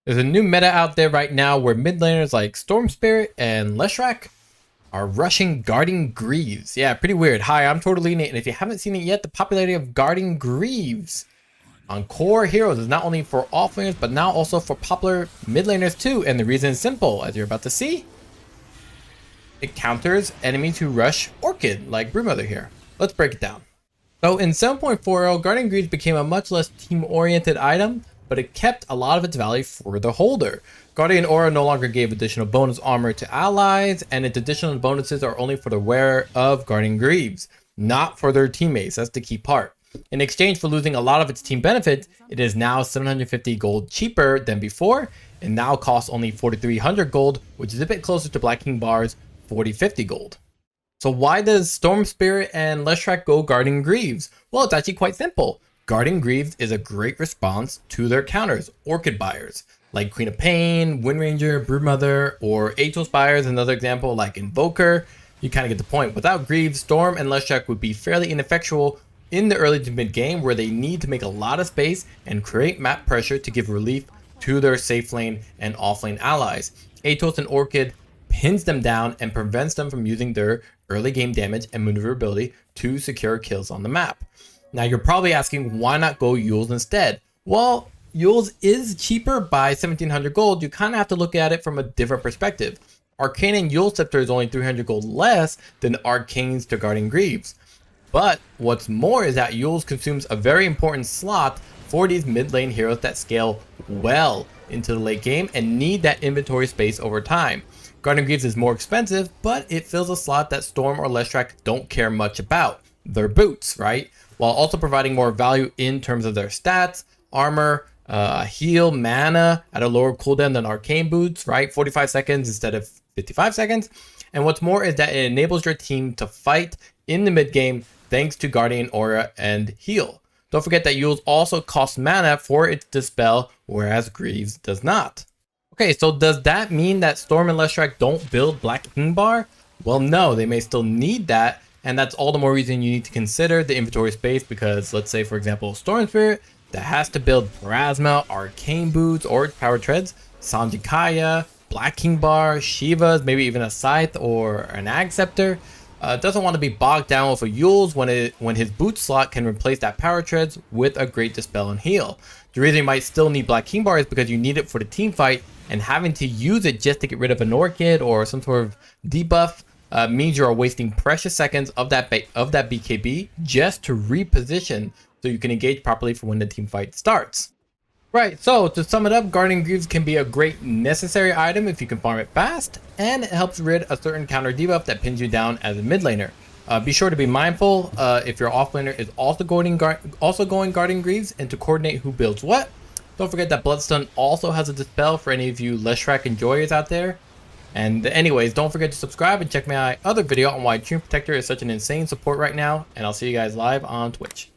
There's a new meta out there right now where midlaners like Storm Spirit and Leshrac are rushing Guardian Greaves. Yeah, pretty weird. Hi, I'm Torte de Lini, and if you haven't seen it yet, the popularity of Guardian Greaves on core heroes is not only for offlaners, but now also for popular midlaners too. And the reason is simple, as you're about to see. It counters enemies who rush Orchid, like Brewmother here. Let's break it down. So in 7.40, Guardian Greaves became a much less team-oriented item, but it kept a lot of its value for the holder. Guardian Aura no longer gave additional bonus armor to allies, and its additional bonuses are only for the wearer of Guardian Greaves, not for their teammates. That's the key part. In exchange for losing a lot of its team benefits, it is now 750 gold cheaper than before, and now costs only 4,300 gold, which is a bit closer to Black King Bar's 4050 gold. So why does Storm Spirit and Leshrac go Guardian Greaves? Well, it's actually quite simple. Guardian Greaves is a great response to their counters, Orchid buyers, like Queen of Pain, Wind Ranger, Broodmother, or Atos buyers, another example like Invoker. You kind of get the point. Without Greaves, Storm and Leshrac would be fairly ineffectual in the early to mid game, where they need to make a lot of space and create map pressure to give relief to their safe lane and off lane allies. Atos and Orchid pins them down and prevents them from using their early game damage and maneuverability to secure kills on the map. Now you're probably asking, why not go Eul's instead? Well, Eul's is cheaper by 1700 gold. You kind of have to look at it from a different perspective. Arcane and Eul's Scepter is only 300 gold less than Arcane's to Guardian Greaves. But what's more is that Eul's consumes a very important slot for these mid lane heroes that scale well into the late game and need that inventory space over time. Guardian Greaves is more expensive, but it fills a slot that Storm or Leshrac don't care much about. Their boots, right? While also providing more value in terms of their stats, armor, heal, mana at a lower cooldown than Arcane boots, right? 45 seconds instead of 55 seconds. And what's more is that it enables your team to fight in the mid game thanks to Guardian Aura and heal. Don't forget that Eul's also costs mana for its dispel, whereas Greaves does not. Okay, so does that mean that Storm and Leshrac don't build Black King Bar? Well, no, they may still need that, and that's all the more reason you need to consider the inventory space, because let's say, for example, Storm Spirit that has to build Plasma, Arcane Boots, or Power Treads, Sanjikaya, Black King Bar, Shivas, maybe even a Scythe or an Ag Scepter, doesn't want to be bogged down with a Eul's when his boot slot can replace that Power Treads with a great Dispel and Heal. The reason you might still need Black King Bar is because you need it for the team fight, and having to use it just to get rid of an Orchid or some sort of debuff means you are wasting precious seconds of that BKB just to reposition so you can engage properly for when the team fight starts. Right, so to sum it up, Guardian Greaves can be a great necessary item if you can farm it fast, and it helps rid a certain counter debuff that pins you down as a mid laner. Be sure to be mindful if your offlaner is also going Guardian Greaves, and to coordinate who builds what. Don't forget that Bloodstone also has a dispel for any of you Leshrac enjoyers out there. And anyways, don't forget to subscribe and check my other video on why Treant Protector is such an insane support right now, and I'll see you guys live on Twitch.